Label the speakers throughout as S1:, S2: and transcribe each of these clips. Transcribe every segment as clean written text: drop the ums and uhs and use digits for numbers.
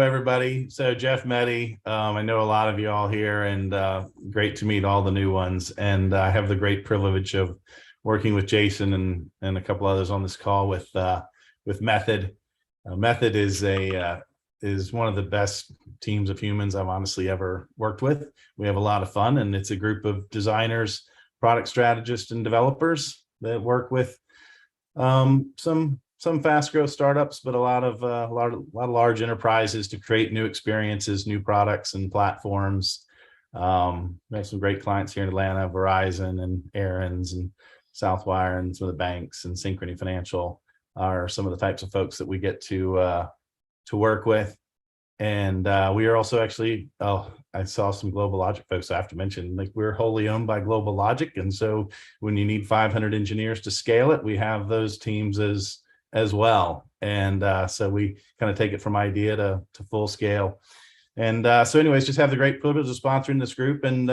S1: Everybody. So Jeff Meddy, I know a lot of you all here, and great to meet all the new ones. And I have the great privilege of working with Jason and a couple others on this call with Method. Method is one of the best teams of humans I've honestly ever worked with. We have a lot of fun, and it's a group of designers, product strategists, and developers that work with some fast growth startups, but a lot of large enterprises to create new experiences, new products and platforms. We have some great clients here in Atlanta: Verizon and Aaron's and Southwire, and some of the banks, and Synchrony Financial are some of the types of folks that we get to work with. And we are also actually, I saw some Global Logic folks I have to mention, like we're wholly owned by Global Logic. And so when you need 500 engineers to scale it, we have those teams as well. And so we kind of take it from idea to full scale. And so anyways, just have the great privilege of sponsoring this group. And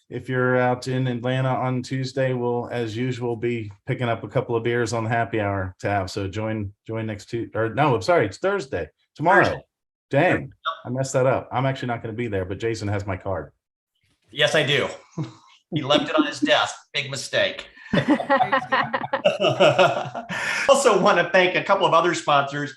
S1: if you're out in Atlanta on Tuesday, we'll, as usual, be picking up a couple of beers on the happy hour tab. So join next Tuesday, or no, I'm sorry, it's Thursday, tomorrow. Thursday. Dang, I messed that up. I'm actually not going to be there, but Jason has my card.
S2: Yes, I do. He left it on his desk. Big mistake. Also want to thank a couple of other sponsors.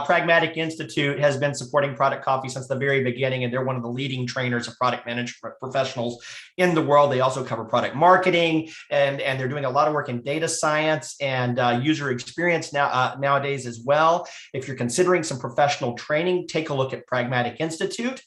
S2: Pragmatic Institute has been supporting Product Coffee since the very beginning, and they're one of the leading trainers of product management professionals in the world. They also cover product marketing, and they're doing a lot of work in data science and user experience nowadays as well. If you're considering some professional training, take a look at Pragmatic Institute.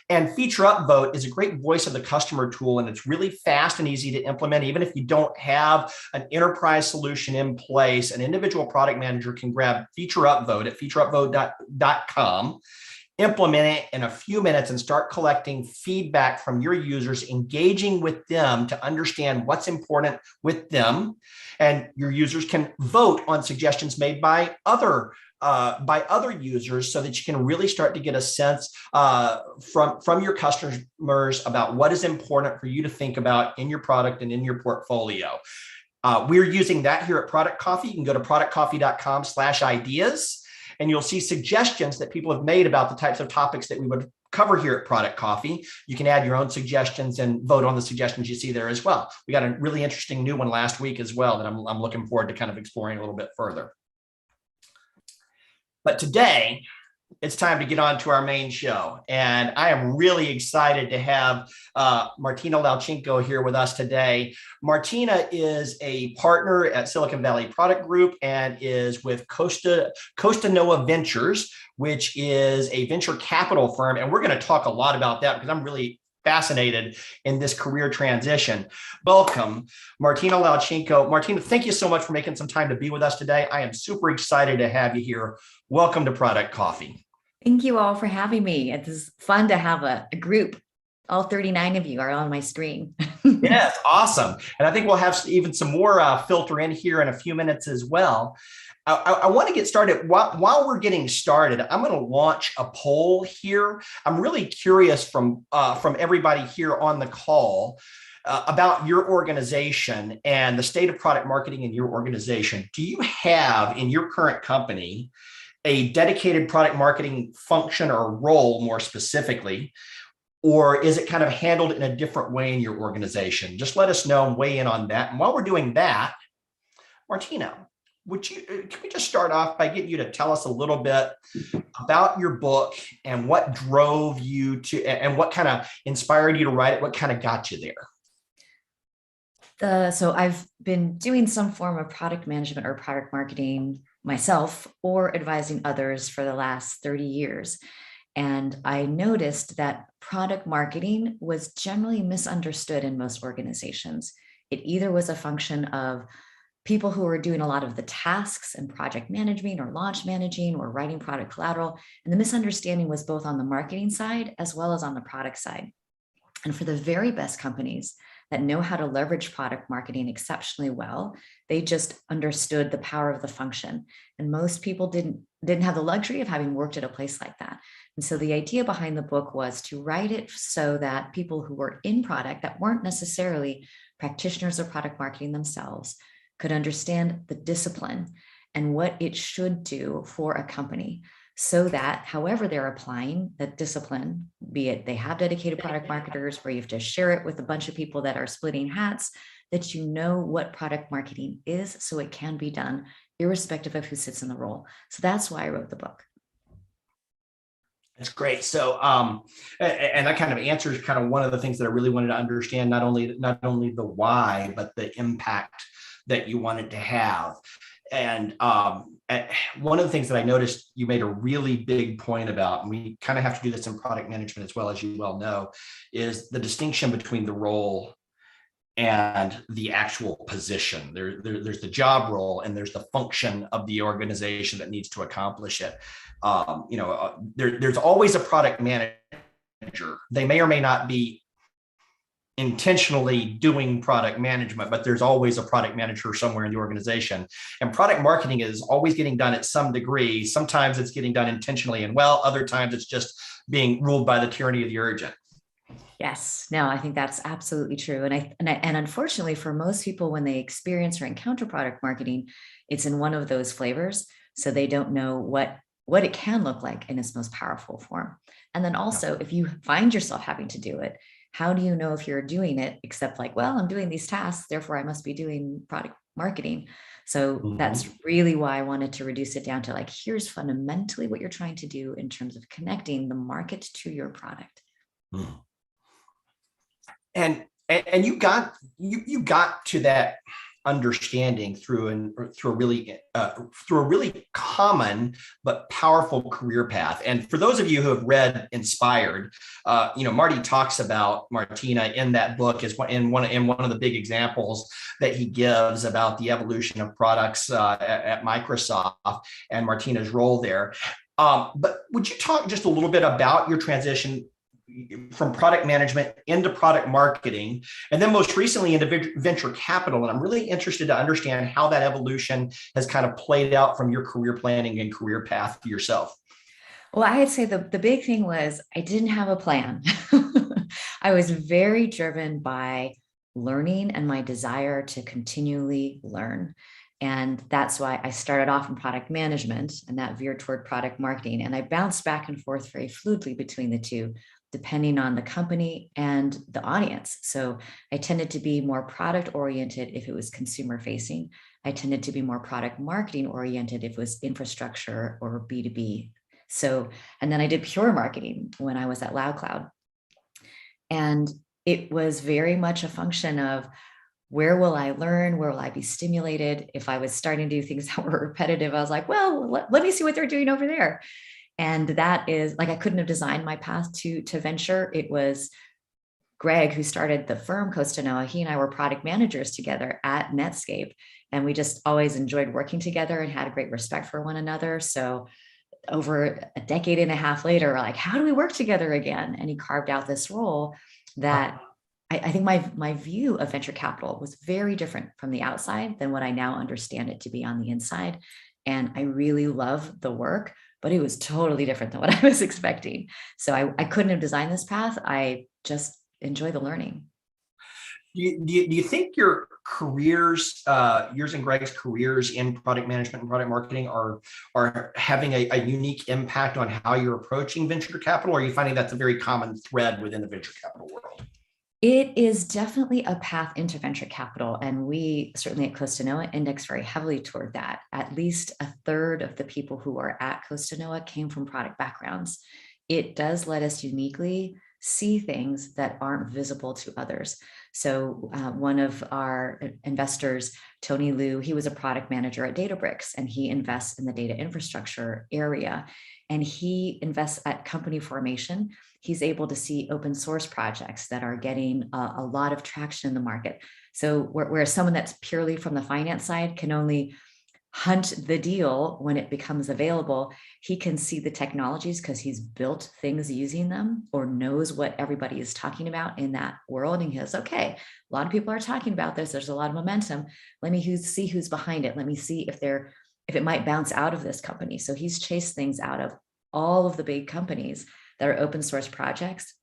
S2: And Feature Upvote is a great voice of the customer tool, and it's really fast and easy to implement. Even if you don't have an enterprise solution in place, an individual product manager can grab Feature Upvote at featureupvote.com, implement it in a few minutes, and start collecting feedback from your users, engaging with them to understand what's important with them. And your users can vote on suggestions made by other users, so that you can really start to get a sense from your customers about what is important for you to think about in your product and in your portfolio. We're using that here at Product Coffee. You can go to productcoffee.com/ideas, and you'll see suggestions that people have made about the types of topics that we would cover here at Product Coffee. You can add your own suggestions and vote on the suggestions you see there as well. We got a really interesting new one last week as well that I'm looking forward to kind of exploring a little bit further. But today, it's time to get on to our main show. And I am really excited to have Martina Lauchengco here with us today. Martina is a partner at Silicon Valley Product Group and is with Costa Noa Ventures, which is a venture capital firm. And we're going to talk a lot about that because I'm really fascinated in this career transition. Welcome, Martina Lauchengco. Martina, thank you so much for making some time to be with us today. I am super excited to have you here. Welcome to Product Coffee.
S3: Thank you all for having me. It is fun to have a group. All 39 of you are on my screen.
S2: Yes, awesome. And I think we'll have even some more filter in here in a few minutes as well. I want to get started. While we're getting started, I'm going to launch a poll here. I'm really curious from everybody here on the call about your organization and the state of product marketing in your organization. Do you have in your current company a dedicated product marketing function or role more specifically, or is it kind of handled in a different way in your organization? Just let us know and weigh in on that. And while we're doing that, Martina, can we just start off by getting you to tell us a little bit about your book and what drove you to, and what kind of inspired you to write it? What kind of got you there?
S3: So I've been doing some form of product management or product marketing myself or advising others for the last 30 years. And I noticed that product marketing was generally misunderstood in most organizations. It either was a function of people who were doing a lot of the tasks and project management or launch managing or writing product collateral. And the misunderstanding was both on the marketing side as well as on the product side. And for the very best companies that know how to leverage product marketing exceptionally well, they just understood the power of the function. And most people didn't have the luxury of having worked at a place like that. And so the idea behind the book was to write it so that people who were in product that weren't necessarily practitioners of product marketing themselves could understand the discipline and what it should do for a company. so that however they're applying that discipline, be it they have dedicated product marketers where you have to share it with a bunch of people that are splitting hats, that you know what product marketing is so it can be done irrespective of who sits in the role. So that's why I wrote the book.
S2: That's great. So, and that kind of answers kind of one of the things that I really wanted to understand, not only the why, but the impact that you wanted to have. And one of the things that I noticed you made a really big point about, and we kind of have to do this in product management as well, as you well know, is the distinction between the role and the actual position. There's the job role and there's the function of the organization that needs to accomplish it. There's always a product manager. They may or may not be intentionally doing product management, but there's always a product manager somewhere in the organization. And product marketing is always getting done at some degree. Sometimes it's getting done intentionally and well, other times it's just being ruled by the tyranny of the urgent.
S3: Yes, no, I think that's absolutely true. And unfortunately for most people, when they experience or encounter product marketing, it's in one of those flavors. So they don't know what it can look like in its most powerful form. And then also, if you find yourself having to do it, how do you know if you're doing it except like, well, I'm doing these tasks, therefore I must be doing product marketing. So that's really why I wanted to reduce it down to like, here's fundamentally what you're trying to do in terms of connecting the market to your product.
S2: And you got to that understanding through a really common but powerful career path. And for those of you who have read Inspired, Marty talks about Martina in that book as one of the big examples that he gives about the evolution of products at Microsoft and Martina's role there. But would you talk just a little bit about your transition from product management into product marketing, and then most recently into venture capital? And I'm really interested to understand how that evolution has kind of played out from your career planning and career path for yourself.
S3: Well, I'd say the big thing was I didn't have a plan. I was very driven by learning and my desire to continually learn. And that's why I started off in product management and that veered toward product marketing. And I bounced back and forth very fluidly between the two, depending on the company and the audience. So I tended to be more product oriented if it was consumer facing. I tended to be more product marketing oriented if it was infrastructure or B2B. So, and then I did pure marketing when I was at LoudCloud. And it was very much a function of where will I learn? Where will I be stimulated? If I was starting to do things that were repetitive, I was like, well, let me see what they're doing over there. And that is like, I couldn't have designed my path to venture. It was Greg who started the firm Costanoa. He and I were product managers together at Netscape. And we just always enjoyed working together and had a great respect for one another. So over a decade and a half later, we're like, how do we work together again? And he carved out this role that I think my view of venture capital was very different from the outside than what I now understand it to be on the inside. And I really love the work, but it was totally different than what I was expecting. So I couldn't have designed this path. I just enjoy the learning.
S2: Do you think your careers, yours and Greg's careers in product management and product marketing are having a unique impact on how you're approaching venture capital? Or are you finding that's a very common thread within the venture capital world?
S3: It is definitely a path into venture capital. And we certainly at Costanoa index very heavily toward that. At least a third of the people who are at Costanoa came from product backgrounds. It does let us uniquely see things that aren't visible to others. So one of our investors, Tony Liu, he was a product manager at Databricks, and he invests in the data infrastructure area. And he invests at company formation. He's able to see open source projects that are getting a lot of traction in the market. So whereas someone that's purely from the finance side can only hunt the deal when it becomes available, he can see the technologies because he's built things using them or knows what everybody is talking about in that world. And he goes, okay, a lot of people are talking about this. There's a lot of momentum. Let me see who's behind it. Let me see if it might bounce out of this company. So he's chased things out of all of the big companies that are open source projects.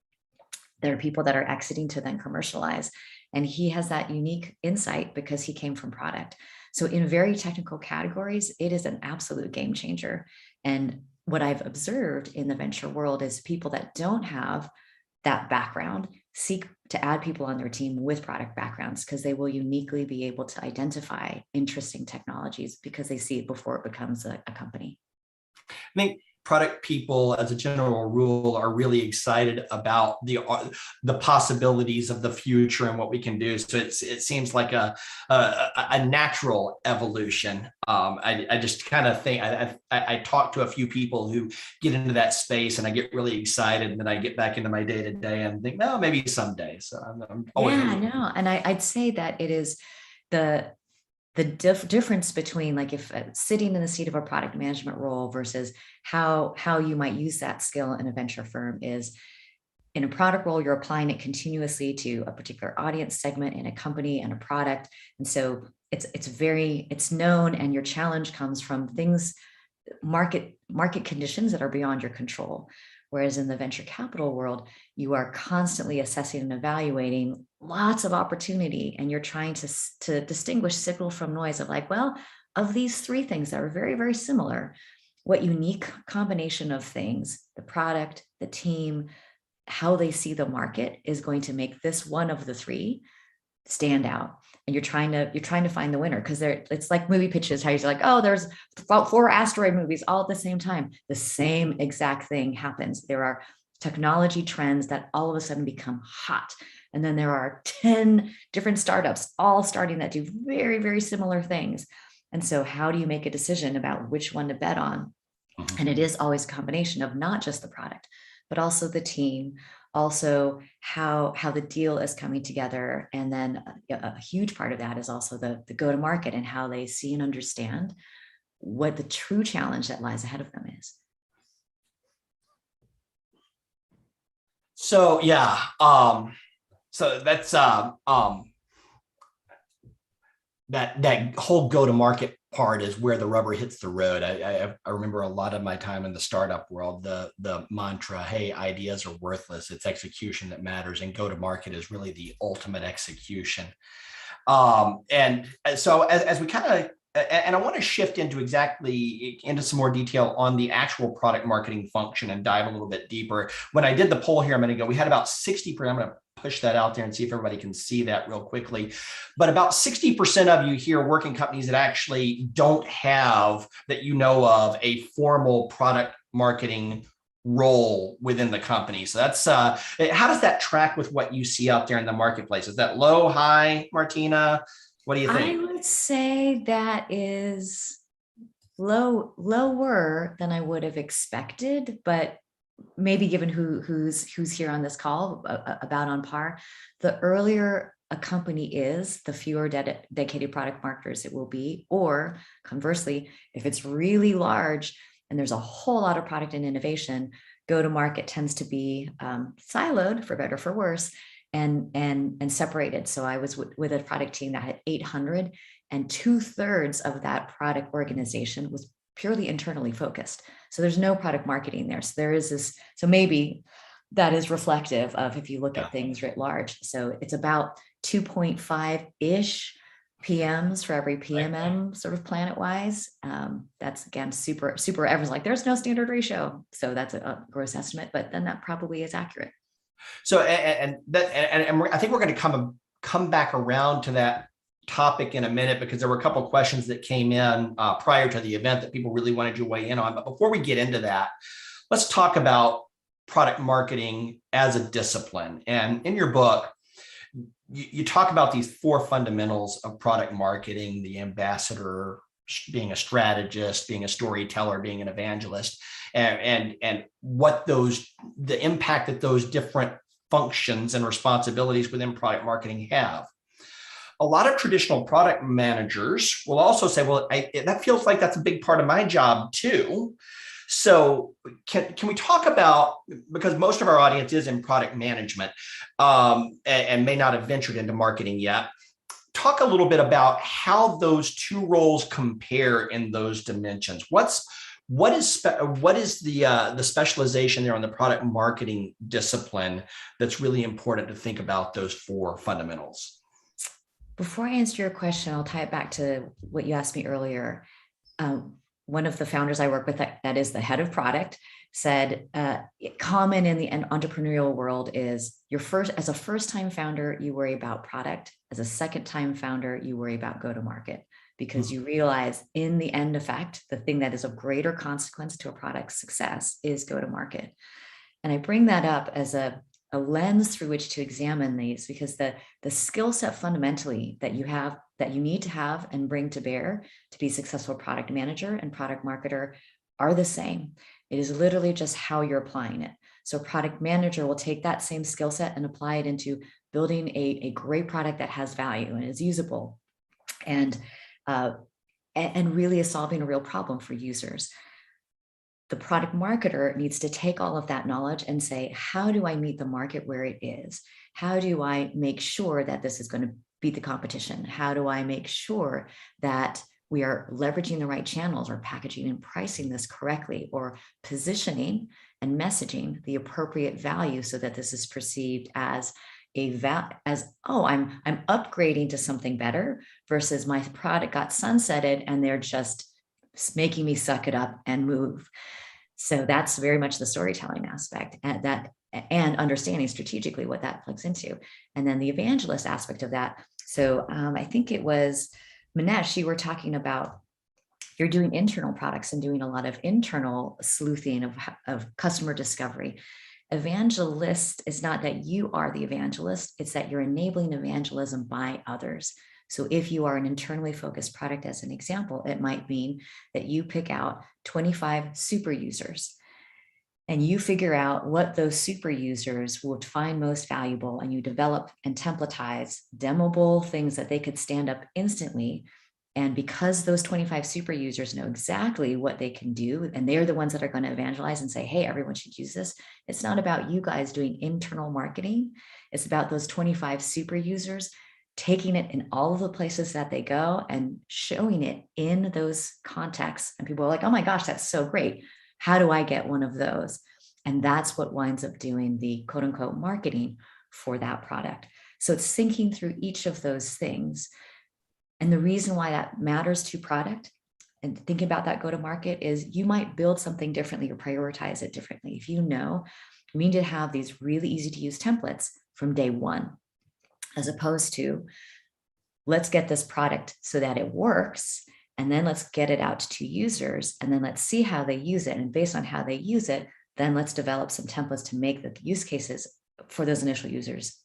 S3: There are people that are exiting to then commercialize. And he has that unique insight because he came from product. So in very technical categories, it is an absolute game changer. And what I've observed in the venture world is people that don't have that background seek to add people on their team with product backgrounds because they will uniquely be able to identify interesting technologies because they see it before it becomes a company.
S2: I think product people, as a general rule, are really excited about the possibilities of the future and what we can do. So it seems like a natural evolution. I just kind of think I talk to a few people who get into that space, and I get really excited, and then I get back into my day to day and think, no, maybe someday. So I'm always
S3: no, and I'd say that it is the difference between like if sitting in the seat of a product management role versus how you might use that skill in a venture firm is in a product role, you're applying it continuously to a particular audience segment in a company and a product. And so it's known, and your challenge comes from things, market conditions that are beyond your control. Whereas in the venture capital world, you are constantly assessing and evaluating lots of opportunity, and you're trying to distinguish signal from noise of like, well, of these three things that are very, very similar, what unique combination of things, the product, the team, how they see the market is going to make this one of the three stand out. And you're trying to find the winner, because it's like movie pitches, how you're like, oh, there's 4 asteroid movies all at the same time. The same exact thing happens. There are technology trends that all of a sudden become hot. And then there are 10 different startups all starting that do very, very similar things. And so how do you make a decision about which one to bet on? And it is always a combination of not just the product, but also the team, also how the deal is coming together. And then a huge part of that is also the go-to-market and how they see and understand what the true challenge that lies ahead of them is.
S2: So yeah, so that's that whole go-to-market part is where the rubber hits the road. I remember a lot of my time in the startup world, the mantra, hey, ideas are worthless, it's execution that matters, and go-to-market is really the ultimate execution. And so as we kind of, and I want to shift into some more detail on the actual product marketing function and dive a little bit deeper. When I did the poll here a minute ago, we had about 60%. I'm going to push that out there and see if everybody can see that real quickly. But about 60% of you here work in companies that actually don't have, that you know of, a formal product marketing role within the company. So that's how does that track with what you see out there in the marketplace? Is that low, high, Martina? What do you think?
S3: I would say that is lower than I would have expected, but maybe given who's here on this call, about on par. The earlier a company is, the fewer dedicated product marketers it will be. Or conversely, if it's really large and there's a whole lot of product and innovation, go-to-market tends to be siloed, for better or for worse, and separated. So I was with a product team that had 800, and 2/3 of that product organization was purely internally focused. So there's no product marketing there. So there is this, so maybe that is reflective of if you look at things writ large. So it's about 2.5-ish PMs for every PMM sort of planet wise. That's again, super, everyone's like, there's no standard ratio. So that's a gross estimate, but then that probably is accurate.
S2: So, and I think we're going to come back around to that topic in a minute, because there were a couple of questions that came in prior to the event that people really wanted you to weigh in on. But before we get into that, let's talk about product marketing as a discipline. And in your book, you talk about these 4 fundamentals of product marketing: the ambassador, being a strategist, being a storyteller, being an evangelist, and what the impact that those different functions and responsibilities within product marketing have. A lot of traditional product managers will also say, well, that feels like that's a big part of my job too. So can we talk about, because most of our audience is in product management and may not have ventured into marketing yet, talk a little bit about how those two roles compare in those dimensions. What is the specialization there on the product marketing discipline that's really important to think about those 4 fundamentals?
S3: Before I answer your question, I'll tie it back to what you asked me earlier. one of the founders I work with that is the head of product said, common in the entrepreneurial world is as a first-time founder, you worry about product. As a second-time founder, you worry about go-to-market, because you realize in the end effect, the thing that is of greater consequence to a product's success is go-to-market. And I bring that up as a lens through which to examine these, because the skill set fundamentally that you need to have and bring to bear to be a successful product manager and product marketer are the same. It is literally just how you're applying it. So a product manager will take that same skill set and apply it into building a great product that has value and is usable and really is solving a real problem for users. The product marketer needs to take all of that knowledge and say, how do I meet the market where it is? How do I make sure that this is going to beat the competition? How do I make sure that we are leveraging the right channels, or packaging and pricing this correctly, or positioning and messaging the appropriate value so that this is perceived as I'm upgrading to something better, versus my product got sunsetted and they're just making me suck it up and move. So that's very much the storytelling aspect, and understanding strategically what that plugs into. And then the evangelist aspect of that. So I think it was Manesh, you were talking about you're doing internal products and doing a lot of internal sleuthing of customer discovery. Evangelist is not that you are the evangelist, it's that you're enabling evangelism by others. So if you are an internally focused product, as an example, it might mean that you pick out 25 super users and you figure out what those super users would find most valuable, and you develop and templatize demoable things that they could stand up instantly. And because those 25 super users know exactly what they can do, and they're the ones that are going to evangelize and say, hey, everyone should use this. It's not about you guys doing internal marketing. It's about those 25 super users taking it in all of the places that they go and showing it in those contexts. And people are like, oh my gosh, that's so great. How do I get one of those? And that's what winds up doing the quote unquote marketing for that product. So it's thinking through each of those things. And the reason why that matters to product and thinking about that go to market is you might build something differently or prioritize it differently. If you know, we need to have these really easy to use templates from day one, as opposed to let's get this product so that it works. And then let's get it out to users, and then let's see how they use it. And based on how they use it, then let's develop some templates to make the use cases for those initial users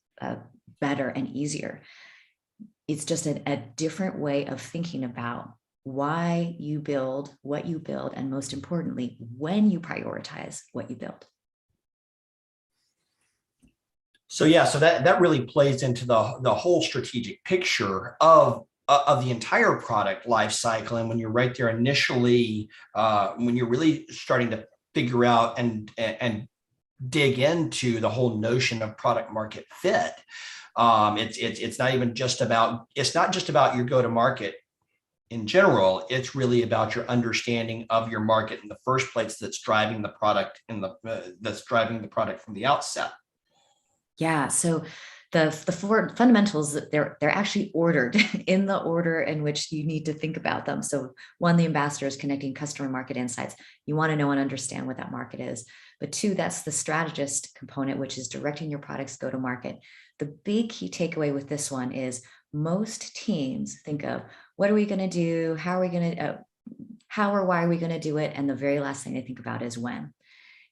S3: better and easier. It's just a different way of thinking about why you build what you build, and most importantly, when you prioritize what you build.
S2: So yeah, so that really plays into the whole strategic picture of the entire product life cycle. And when you're right there initially, when you're really starting to figure out and dig into the whole notion of product market fit, it's not just about your go-to-market in general. It's really about your understanding of your market in the first place that's driving the product from the outset.
S3: Yeah. So the four fundamentals, they're actually ordered in the order in which you need to think about them. So one, the ambassador is connecting customer market insights. You want to know and understand what that market is. But two, that's the strategist component, which is directing your products go to market. The big key takeaway with this one is most teams think of what are we going to do? How or why are we going to do it? And the very last thing they think about is when.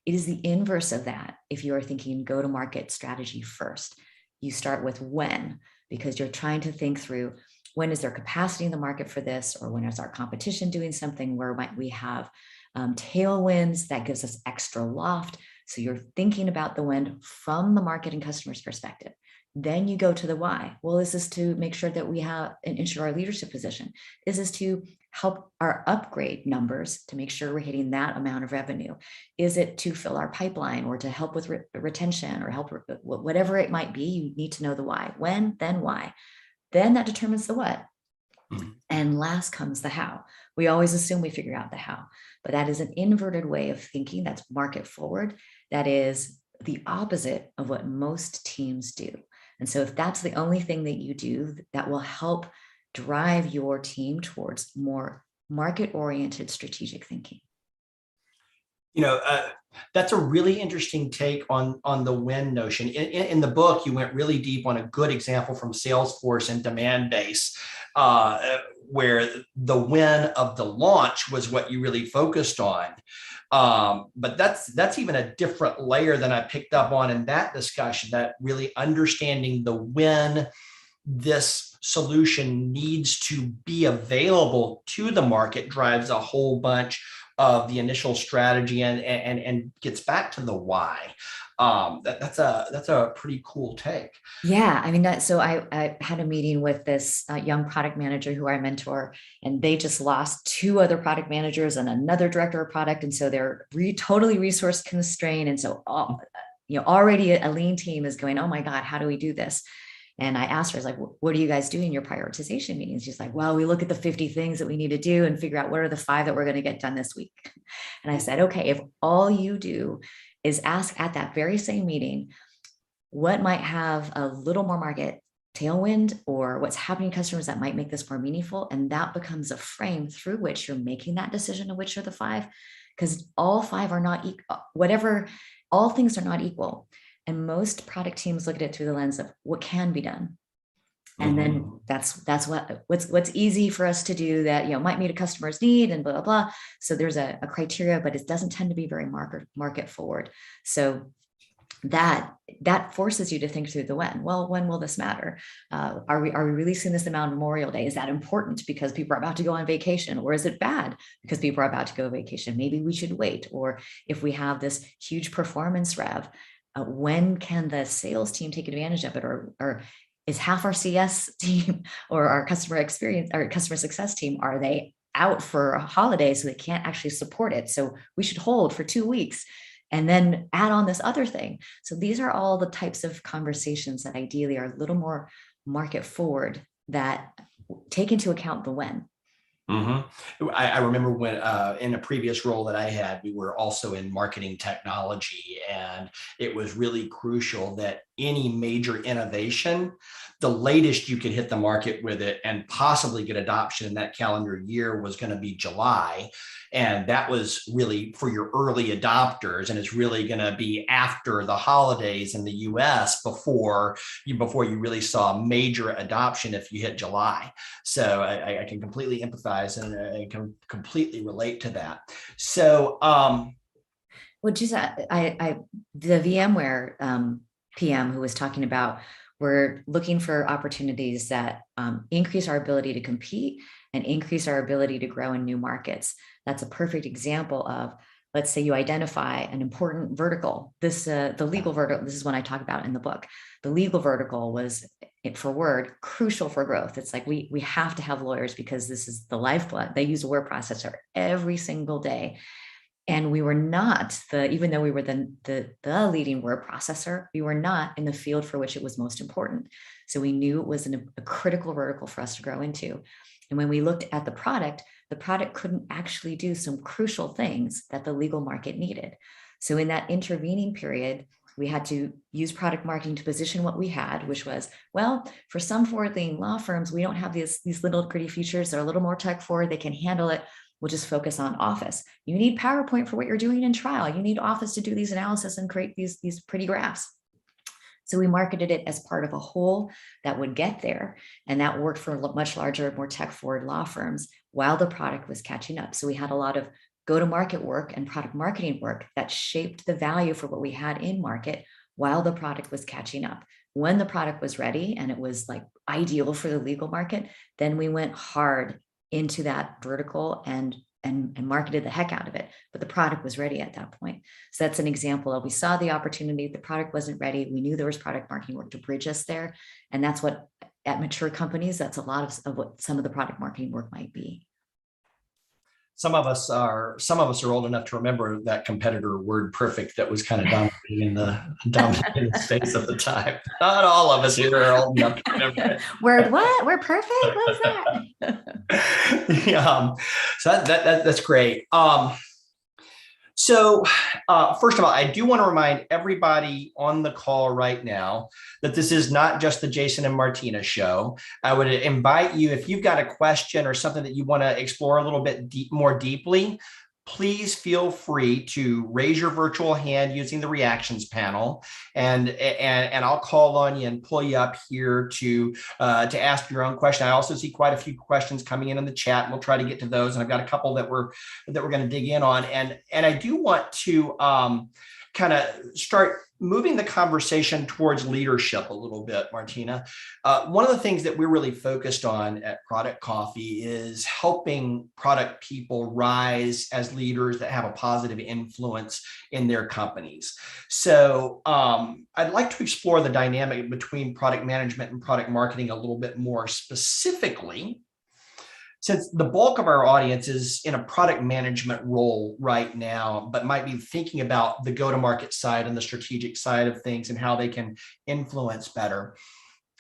S3: It is the inverse of that. If you are thinking go to market strategy first, you start with when, because you're trying to think through when is there capacity in the market for this, or when is our competition doing something where might we have tailwinds that gives us extra loft. So you're thinking about the when from the market and customer's perspective. Then you go to the why. Well, is this to make sure that we have and ensure our leadership position? Is this to help our upgrade numbers to make sure we're hitting that amount of revenue? Is it to fill our pipeline, or to help with retention, or help whatever it might be? You need to know the why. When, then why. Then that determines the what. And last comes the how. We always assume we figure out the how, but that is an inverted way of thinking. That's market forward. That is the opposite of what most teams do. And so if that's the only thing that you do that will help drive your team towards more market-oriented strategic thinking.
S2: That's a really interesting take on the win notion. In the book, you went really deep on a good example from Salesforce and Demandbase, where the win of the launch was what you really focused on. But that's even a different layer than I picked up on in that discussion, that really understanding the when this solution needs to be available to the market drives a whole bunch of the initial strategy and gets back to the why. That's a pretty cool take.
S3: Yeah, I mean, so I had a meeting with this young product manager who I mentor, and they just lost 2 other product managers and another director of product, and so they're totally resource constrained, and so already a lean team is going, oh my God, how do we do this? And I asked her, I was like, what do you guys do in your prioritization meetings? She's like, well, we look at the 50 things that we need to do and figure out what are the 5 that we're going to get done this week. And I said, okay, if all you do is ask at that very same meeting, what might have a little more market tailwind, or what's happening to customers that might make this more meaningful, and that becomes a frame through which you're making that decision of which are the 5, because all 5 are not equal. All things are not equal. And most product teams look at it through the lens of what can be done. And then that's what's easy for us to do that, might meet a customer's need and blah, blah, blah. So there's a criteria, but it doesn't tend to be very market forward. So that forces you to think through the when. Well, when will this matter? Are we releasing this on Memorial Day? Is that important because people are about to go on vacation? Or is it bad because people are about to go on vacation? Maybe we should wait. Or if we have this huge performance rev, when can the sales team take advantage of it? Or is half our CS team or our customer success team, are they out for a holiday so they can't actually support it? So we should hold for 2 weeks and then add on this other thing. So these are all the types of conversations that ideally are a little more market forward, that take into account the when.
S2: I remember when in a previous role that I had, we were also in marketing technology, and it was really crucial that any major innovation, the latest you could hit the market with it and possibly get adoption in that calendar year was going to be July. And that was really for your early adopters. And it's really going to be after the holidays in the US before you really saw major adoption if you hit July. So I can completely empathize and I can completely relate to that. So,
S3: well, just the VMware PM who was talking about, we're looking for opportunities that increase our ability to compete and increase our ability to grow in new markets. That's a perfect example of, let's say you identify an important vertical. The legal vertical, this is one I talk about in the book. The legal vertical was, for Word, crucial for growth. It's like we have to have lawyers because this is the lifeblood. They use a word processor every single day. And we were not even though we were the leading word processor, we were not in the field for which it was most important. So we knew it was a critical vertical for us to grow into. And when we looked at the product couldn't actually do some crucial things that the legal market needed. So in that intervening period, we had to use product marketing to position what we had, which was, well, for some forward-leaning law firms, we don't have these little gritty features. They're a little more tech forward. They can handle it. We'll just focus on Office. You need PowerPoint for what you're doing in trial. You need Office to do these analysis and create these pretty graphs. So we marketed it as part of a whole that would get there. And that worked for much larger, more tech forward law firms while the product was catching up. So we had a lot of go-to-market work and product marketing work that shaped the value for what we had in market while the product was catching up. When the product was ready and it was like ideal for the legal market, then we went hard into that vertical and marketed the heck out of it. But the product was ready at that point. So that's an example of, we saw the opportunity, the product wasn't ready. We knew there was product marketing work to bridge us there. And that's what, at mature companies, that's a lot of what some of the product marketing work might be.
S2: Some of us are old enough to remember that competitor WordPerfect that was kind of dominating in the space at the time. Not all of us here are old enough to remember it.
S3: WordPerfect? What was that?
S2: Yeah, so that's great. So, first of all, I do want to remind everybody on the call right now that this is not just the Jason and Martina show. I would invite you, if you've got a question or something that you want to explore a little bit more deeply, please feel free to raise your virtual hand using the reactions panel, and I'll call on you and pull you up here to ask your own question. I also see quite a few questions coming in the chat, and we'll try to get to those. And I've got a couple that we're going to dig in on, and I do want to kind of start moving the conversation towards leadership a little bit, Martina. One of the things that we're really focused on at Product Coffee is helping product people rise as leaders that have a positive influence in their companies. So I'd like to explore the dynamic between product management and product marketing a little bit more specifically, since the bulk of our audience is in a product management role right now, but might be thinking about the go-to-market side and the strategic side of things and how they can influence better.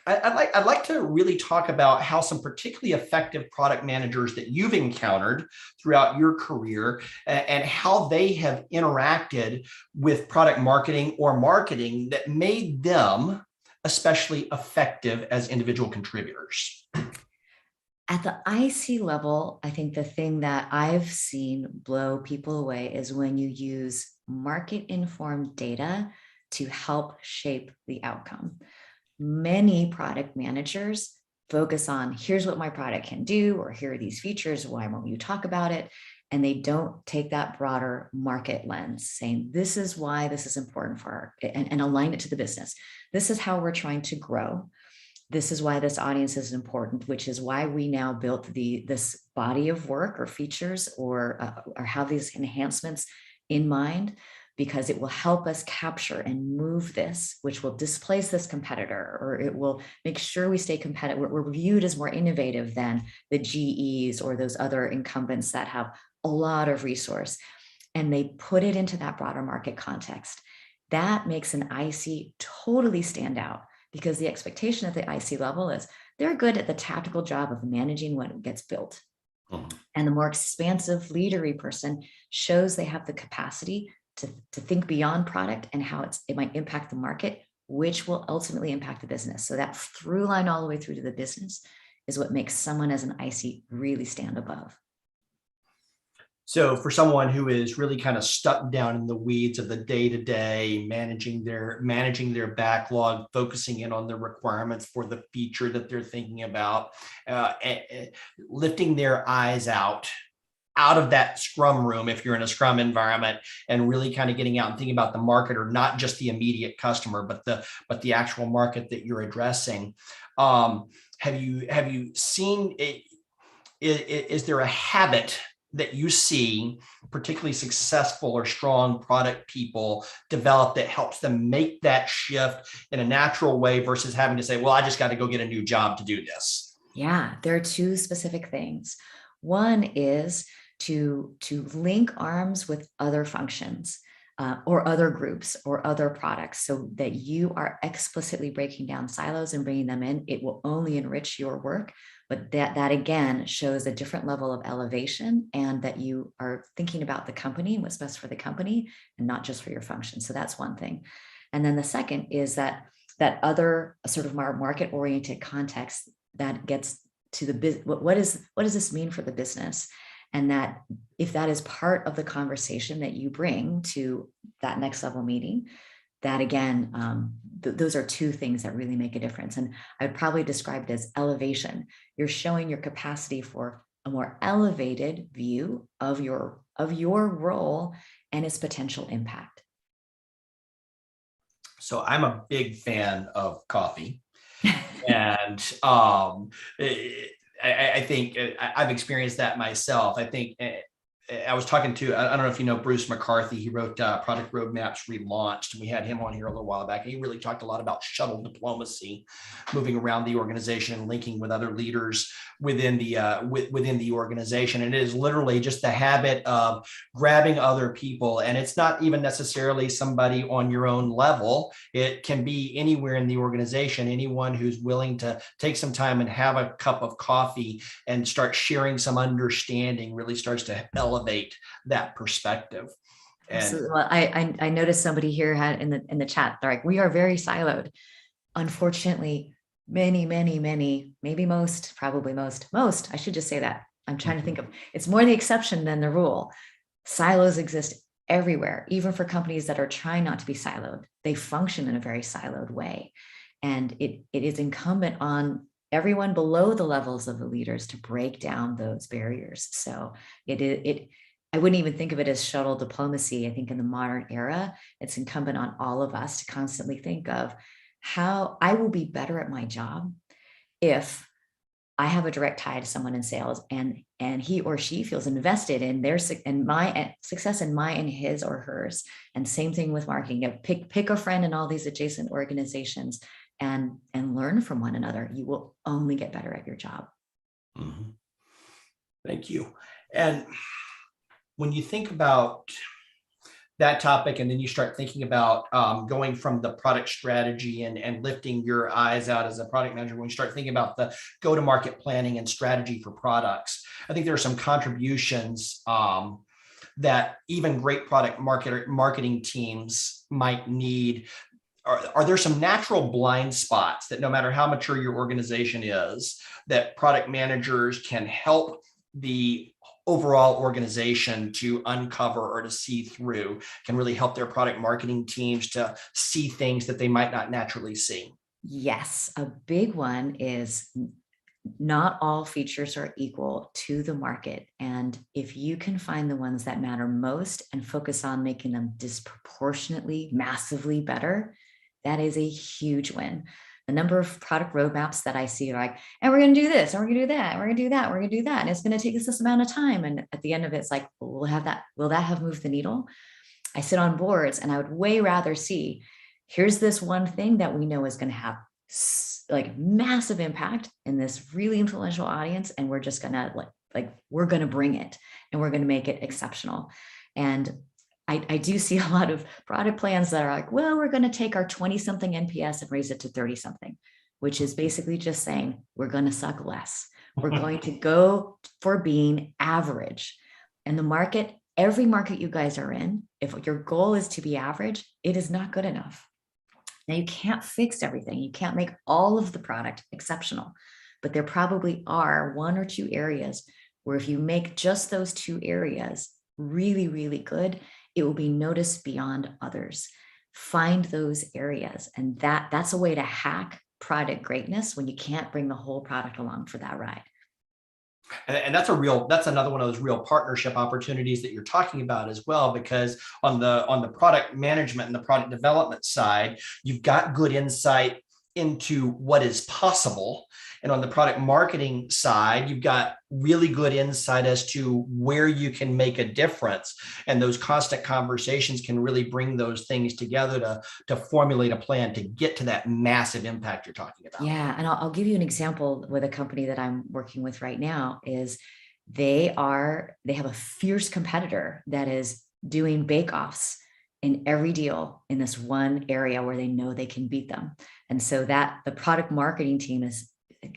S2: I'd like to really talk about how some particularly effective product managers that you've encountered throughout your career and how they have interacted with product marketing or marketing that made them especially effective as individual contributors.
S3: At the IC level, I think the thing that I've seen blow people away is when you use market-informed data to help shape the outcome. Many product managers focus on, here's what my product can do, or here are these features, why won't you talk about it? And they don't take that broader market lens, saying, this is why this is important for our, and align it to the business. This is how we're trying to grow. This is why this audience is important, which is why we now built this body of work or features or have these enhancements in mind, because it will help us capture and move this, which will displace this competitor, or it will make sure we stay competitive. We're viewed as more innovative than the GEs or those other incumbents that have a lot of resource. And they put it into that broader market context. That makes an IC totally stand out, because the expectation at the IC level is they're good at the tactical job of managing what gets built. And the more expansive leadery person shows they have the capacity to think beyond product and how it might impact the market, which will ultimately impact the business. So that through line all the way through to the business is what makes someone as an IC really stand above.
S2: So for someone who is really kind of stuck down in the weeds of the day-to-day, managing their backlog, focusing in on the requirements for the feature that they're thinking about, lifting their eyes out of that scrum room, if you're in a scrum environment, and really kind of getting out and thinking about the market, or not just the immediate customer, but the actual market that you're addressing. Have you seen it? Is there a habit that you see particularly successful or strong product people develop that helps them make that shift in a natural way versus having to say, well, I just got to go get a new job to do this?
S3: Yeah, there are two specific things. One is to link arms with other functions or other groups or other products, so that you are explicitly breaking down silos and bringing them in. It will only enrich your work, but that again shows a different level of elevation, and that you are thinking about the company and what's best for the company and not just for your function. So that's one thing. And then the second is that other sort of more market-oriented context that gets to the what does this mean for the business? And that if that is part of the conversation that you bring to that next level meeting, that again, those are two things that really make a difference. And I would probably describe it as elevation. You're showing your capacity for a more elevated view of your role and its potential impact.
S2: So I'm a big fan of coffee. And I think I've experienced that myself. I think I was talking to, I don't know if you know Bruce McCarthy. He wrote Product Roadmaps Relaunched, and we had him on here a little while back. And he really talked a lot about shuttle diplomacy, moving around the organization and linking with other leaders within the organization. And it is literally just the habit of grabbing other people. And it's not even necessarily somebody on your own level. It can be anywhere in the organization, anyone who's willing to take some time and have a cup of coffee and start sharing some understanding really starts to elevate that perspective. And
S3: Well, I noticed somebody here had in the chat, they're like, we are very siloed. Unfortunately, many, maybe most, probably most, I should just say that. I'm trying to think of, it's more the exception than the rule. Silos exist everywhere, even for companies that are trying not to be siloed. They function in a very siloed way. And it is incumbent on everyone below the levels of the leaders to break down those barriers. So I wouldn't even think of it as shuttle diplomacy. I think in the modern era, it's incumbent on all of us to constantly think of how I will be better at my job if I have a direct tie to someone in sales and he or she feels invested in their and my success and my and his or hers. And same thing with marketing. You know, pick a friend in all these adjacent organizations and learn from one another. You will only get better at your job.
S2: Mhm. Thank you. And when you think about that topic, and then you start thinking about going from the product strategy and lifting your eyes out as a product manager, when you start thinking about the go-to-market planning and strategy for products, I think there are some contributions that even great product marketing teams might need. Are there some natural blind spots that no matter how mature your organization is, that product managers can help the overall organization to uncover or to see through, can really help their product marketing teams to see things that they might not naturally see?
S3: Yes, a big one is not all features are equal to the market. And if you can find the ones that matter most and focus on making them disproportionately, massively better, that is a huge win. The number of product roadmaps that I see are like, and we're going to do this, and we're going to do that, and we're going to do that, we're going to do that. And it's going to take us this amount of time. And at the end of it, it's like, we'll have that. Will that have moved the needle? I sit on boards and I would way rather see, here's this one thing that we know is going to have like massive impact in this really influential audience. And we're just going to we're going to bring it and we're going to make it exceptional. And I do see a lot of product plans that are like, well, we're going to take our 20 something NPS and raise it to 30 something, which is basically just saying we're going to suck less. We're going to go for being average. And the market, every market you guys are in, if your goal is to be average, it is not good enough. Now, you can't fix everything. You can't make all of the product exceptional, but there probably are one or two areas where if you make just those two areas really, really good, it will be noticed beyond others. Find those areas. And that's a way to hack product greatness when you can't bring the whole product along for that ride.
S2: And that's another one of those real partnership opportunities that you're talking about as well, because on the product management and the product development side, you've got good insight into what is possible. And on the product marketing side, you've got really good insight as to where you can make a difference. And those constant conversations can really bring those things together to formulate a plan to get to that massive impact you're talking about.
S3: Yeah. And I'll give you an example with a company that I'm working with right now is they have a fierce competitor that is doing bake-offs in every deal in this one area where they know they can beat them. And so that the product marketing team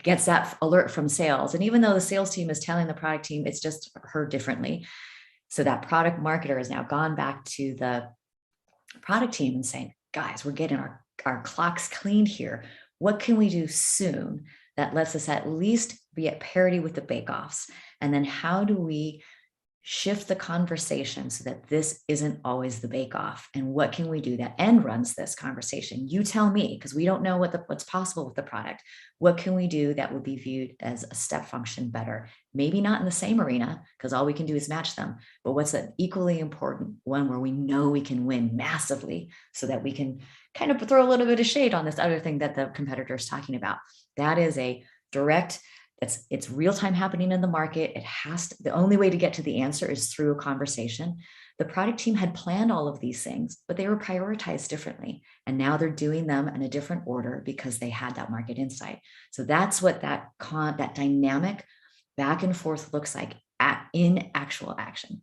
S3: gets that alert from sales. And even though the sales team is telling the product team, it's just heard differently. So that product marketer has now gone back to the product team and saying, guys, we're getting our clocks cleaned here. What can we do soon that lets us at least be at parity with the bake-offs? And then how do we shift the conversation so that this isn't always the bake-off? And what can we do that end runs this conversation? You tell me, because we don't know what's possible with the product. What can we do that would be viewed as a step function better? Maybe not in the same arena, because all we can do is match them. But what's an equally important one where we know we can win massively so that we can kind of throw a little bit of shade on this other thing that the competitor is talking about? That is a direct, it's real time happening in the market. The only way to get to the answer is through a conversation. The product team had planned all of these things, but they were prioritized differently. And now they're doing them in a different order because they had that market insight. So that's what that dynamic back and forth looks like in actual action.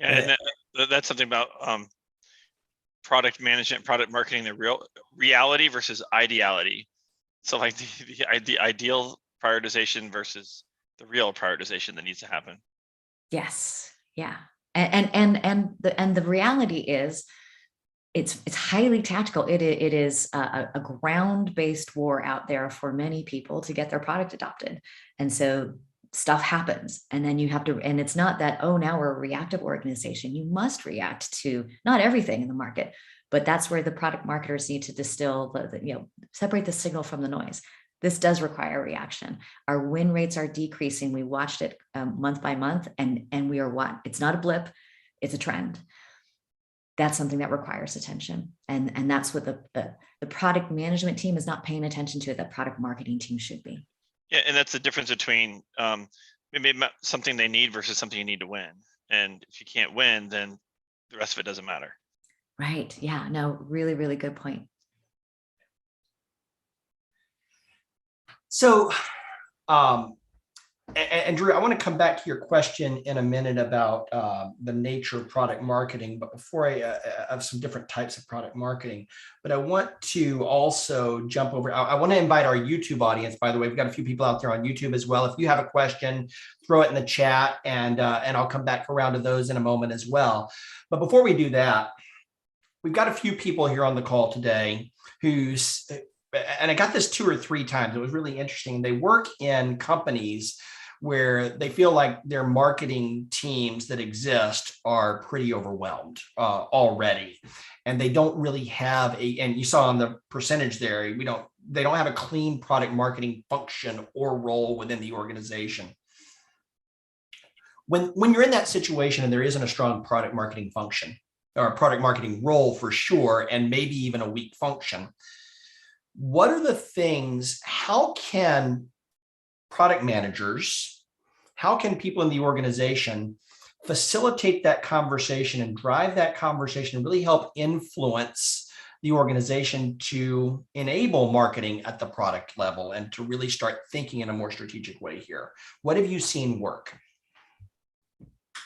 S4: Yeah, and that's something about product management, product marketing, the real reality versus ideality. So like the ideal prioritization versus the real prioritization that needs to happen.
S3: Yes. Yeah. And the reality is, it's highly tactical. It is a ground-based war out there for many people to get their product adopted. And so stuff happens, and then you have to, and it's not that, oh, now we're a reactive organization. You must react to not everything in the market, but that's where the product marketers need to distill separate the signal from the noise. This does require reaction. Our win rates are decreasing. We watched it month by month, and we are it's not a blip, it's a trend. That's something that requires attention. And that's what the product management team is not paying attention to, that product marketing team should be.
S4: Yeah, and that's the difference between maybe something they need versus something you need to win. And if you can't win, then the rest of it doesn't matter.
S3: Right. Yeah, no, really, really good point.
S2: So, and Drew, I want to come back to your question in a minute about the nature of product marketing. But before I have some different types of product marketing, but I want to also jump over. I want to invite our YouTube audience. By the way, we've got a few people out there on YouTube as well. If you have a question, throw it in the chat, and I'll come back around to those in a moment as well. But before we do that, we've got a few people here on the call today and I got this 2 or 3 times. It was really interesting. They work in companies where they feel like their marketing teams that exist are pretty overwhelmed already. And they don't really have and you saw on the percentage there, they don't have a clean product marketing function or role within the organization. When you're in that situation and there isn't a strong product marketing function or a product marketing role for sure, and maybe even a weak function, what are the things, how can product managers, how can people in the organization facilitate that conversation and drive that conversation and really help influence the organization to enable marketing at the product level and to really start thinking in a more strategic way here? What have you seen work?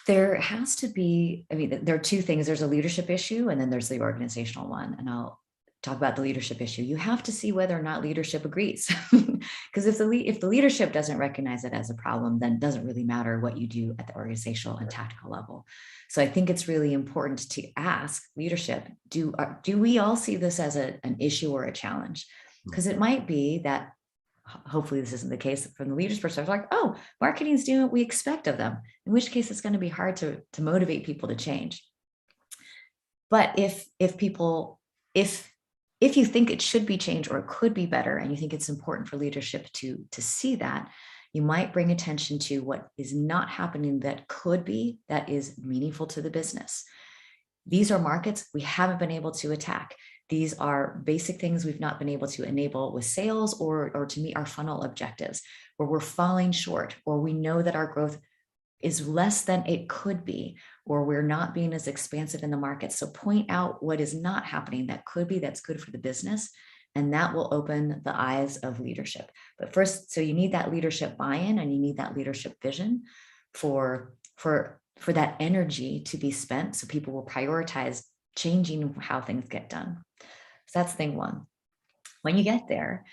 S3: There has to be, there are 2 things. There's a leadership issue, and then there's the organizational one. And I'll talk about the leadership issue. You have to see whether or not leadership agrees. Because if the leadership doesn't recognize it as a problem, then it doesn't really matter what you do at the organizational and tactical level. So I think it's really important to ask leadership, do we all see this as an issue or a challenge? Because it might be that, hopefully this isn't the case from the leader's perspective, like, oh, marketing's doing what we expect of them, in which case it's going to be hard to motivate people to change. But if you think it should be changed or it could be better, and you think it's important for leadership to see that, you might bring attention to what is not happening that is meaningful to the business. These are markets we haven't been able to attack. These are basic things we've not been able to enable with sales or to meet our funnel objectives, where we're falling short, or we know that our growth is less than it could be, or we're not being as expansive in the market. So point out what is not happening that could be, that's good for the business, and that will open the eyes of leadership. But first, so you need that leadership buy-in, and you need that leadership vision for that energy to be spent, so people will prioritize changing how things get done. So that's thing 1. When you get there,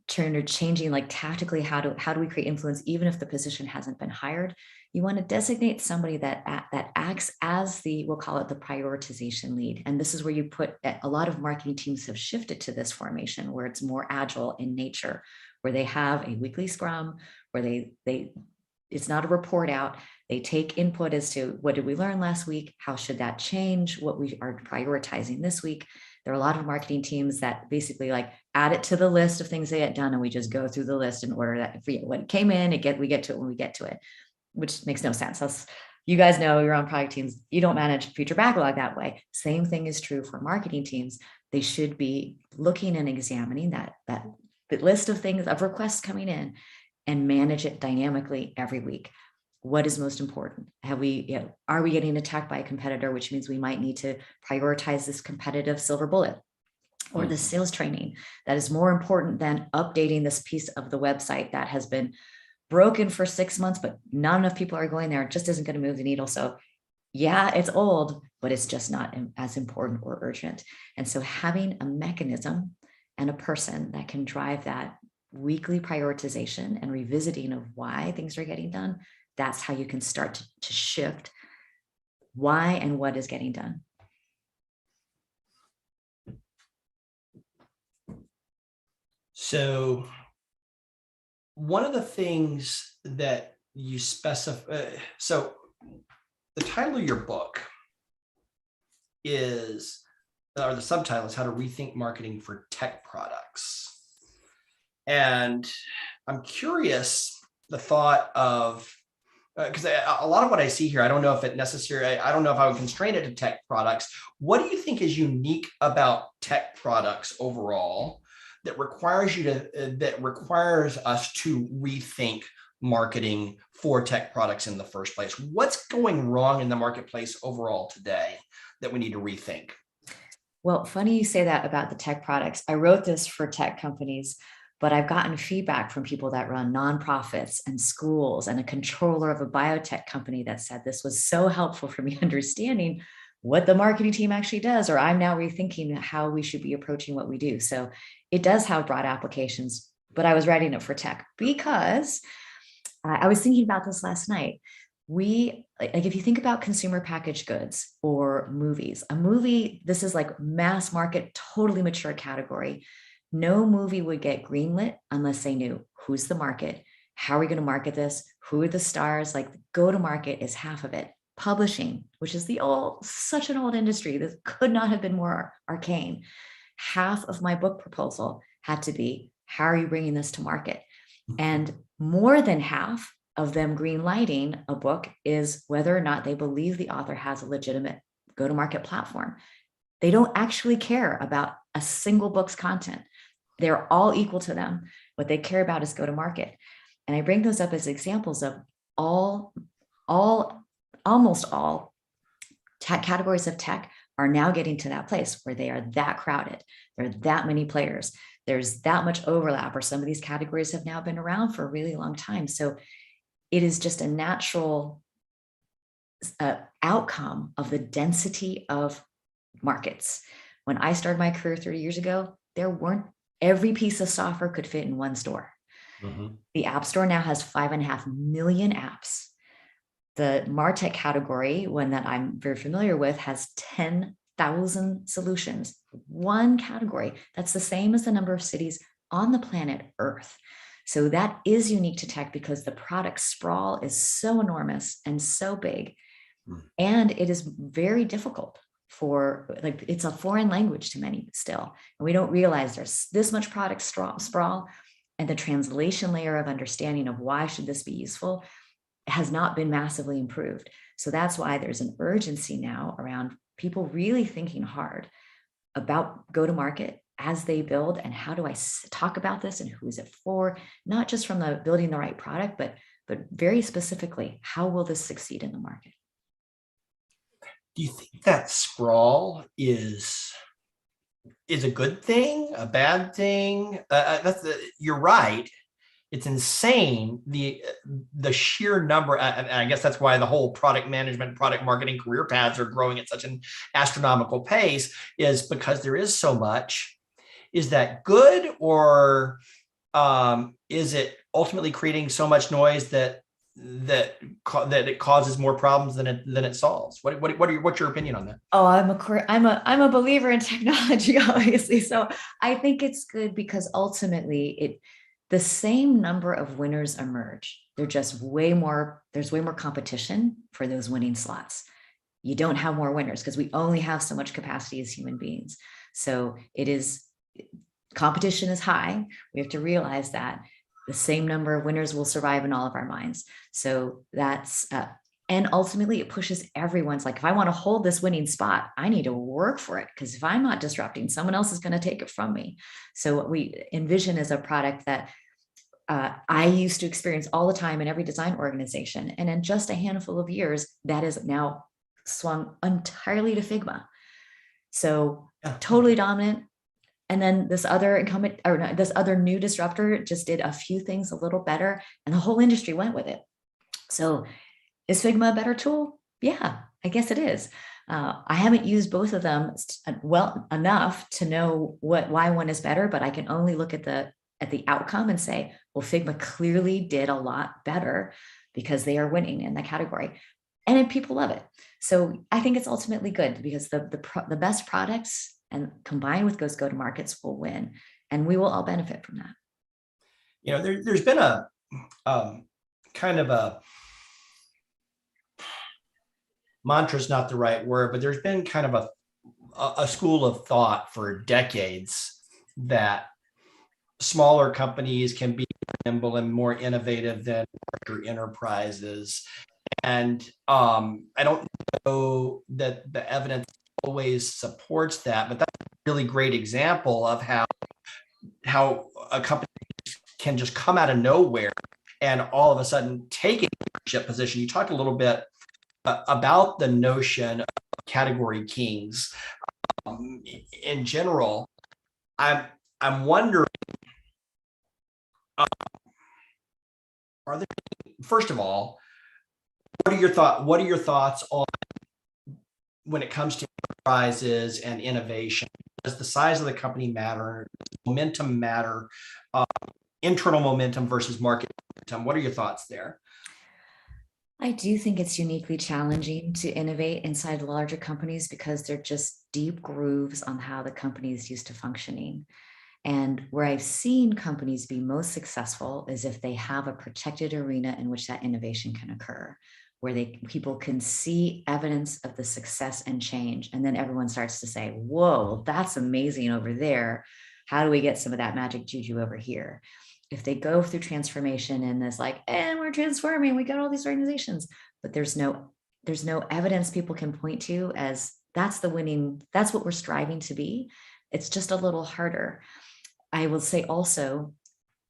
S3: changing like tactically, how do we create influence even if the position hasn't been hired? You want to designate somebody that acts as we'll call it the prioritization lead. And this is where you put, a lot of marketing teams have shifted to this formation where it's more agile in nature, where they have a weekly scrum, where it's not a report out. They take input as to what did we learn last week? How should that change what we are prioritizing this week? There are a lot of marketing teams that basically like add it to the list of things they get done, and we just go through the list in order that when it came in, we get to it when we get to it, which makes no sense. You guys know your own product teams, you don't manage future backlog that way. Same thing is true for marketing teams. They should be looking and examining that list of things, of requests coming in, and manage it dynamically every week. What is most important? Are we getting attacked by a competitor, which means we might need to prioritize this competitive silver bullet, or the sales training that is more important than updating this piece of the website that has been broken for 6 months, but not enough people are going there. It just isn't going to move the needle. So yeah, it's old, but it's just not as important or urgent. And so having a mechanism and a person that can drive that weekly prioritization and revisiting of why things are getting done, that's how you can start to shift why and what is getting done.
S2: So one of the things that you specify, so the title of your book is, or the subtitle is How to Rethink Marketing for Tech Products. And I'm curious, the thought of, because a lot of what I see here, I don't know if it necessarily, I don't know if I would constrain it to tech products. What do you think is unique about tech products overall that requires that requires us to rethink marketing for tech products in the first place? What's going wrong in the marketplace overall today that we need to rethink?
S3: Well, funny you say that about the tech products. I wrote this for tech companies, but I've gotten feedback from people that run nonprofits and schools, and a controller of a biotech company that said this was so helpful for me understanding what the marketing team actually does, or I'm now rethinking how we should be approaching what we do. So it does have broad applications, but I was writing it for tech because I was thinking about this last night. If you think about consumer packaged goods or movies, a movie, this is like mass market, totally mature category. No movie would get greenlit unless they knew who's the market, how are we going to market this, who are the stars. Like, go to market is half of it. Publishing, which is such an old industry that could not have been more arcane. Half of my book proposal had to be, how are you bringing this to market? And more than half of them green lighting a book is whether or not they believe the author has a legitimate go-to-market platform. They don't actually care about a single book's content. They're all equal to them. What they care about is go-to-market. And I bring those up as examples of almost all tech categories of tech are now getting to that place where they are that crowded. There are that many players. There's that much overlap, or some of these categories have now been around for a really long time. So it is just a natural outcome of the density of markets. When I started my career 30 years ago, every piece of software could fit in one store. Mm-hmm. The App Store now has 5.5 million apps. The MarTech category, one that I'm very familiar with, has 10,000 solutions. One category. That's the same as the number of cities on the planet Earth. So that is unique to tech because the product sprawl is so enormous and so big. And it is very difficult it's a foreign language to many still. And we don't realize there's this much product sprawl, and the translation layer of understanding of why should this be useful has not been massively improved. So that's why there's an urgency now around people really thinking hard about go-to-market as they build, and how do I talk about this and who is it for? Not just from the building the right product, but very specifically, how will this succeed in the market?
S2: Do you think that sprawl is a good thing, a bad thing? You're right. It's insane, the sheer number, and I guess that's why the whole product management, product marketing career paths are growing at such an astronomical pace, is because there is so much. Is that good, or is it ultimately creating so much noise that it causes more problems than it solves? What's your opinion on that?
S3: Oh, I'm a believer in technology, obviously. So I think it's good because ultimately the same number of winners emerge. There's way more competition for those winning slots. You don't have more winners because we only have so much capacity as human beings. So competition is high. We have to realize that the same number of winners will survive in all of our minds. So that's, and ultimately it pushes everyone's, like, if I want to hold this winning spot, I need to work for it, because if I'm not disrupting, someone else is going to take it from me. So what we envision is a product that I used to experience all the time in every design organization. And in just a handful of years, that is now swung entirely to Figma. So totally dominant. And then this other new disruptor just did a few things a little better, and the whole industry went with it. So is Figma a better tool? Yeah, I guess it is. I haven't used both of them well enough to know why one is better, but I can only look at the outcome and say, well, Figma clearly did a lot better because they are winning in the category. and then people love it. So I think it's ultimately good because the best products and combined with those go-to-markets will win, and we will all benefit from that.
S2: You know, there's been a kind of a mantra is not the right word, but there's been kind of a school of thought for decades that smaller companies can be nimble and more innovative than larger enterprises. And I don't know that the evidence always supports that, but that's a really great example of how a company can just come out of nowhere and all of a sudden take a leadership position. You talked a little bit about the notion of category kings. In general, I'm wondering, are there, first of all, what are your thoughts on when it comes to enterprises and innovation? Does the size of the company matter? Does momentum matter? Internal momentum versus market momentum. What are your thoughts there?
S3: I do think it's uniquely challenging to innovate inside larger companies because they're just deep grooves on how the company is used to functioning. And where I've seen companies be most successful is if they have a protected arena in which that innovation can occur, where people can see evidence of the success and change. And then everyone starts to say, whoa, that's amazing over there. How do we get some of that magic juju over here? If they go through transformation and it's like, and we're transforming, we got all these organizations, but there's no evidence people can point to as that's the winning, that's what we're striving to be. It's just a little harder. I will say also,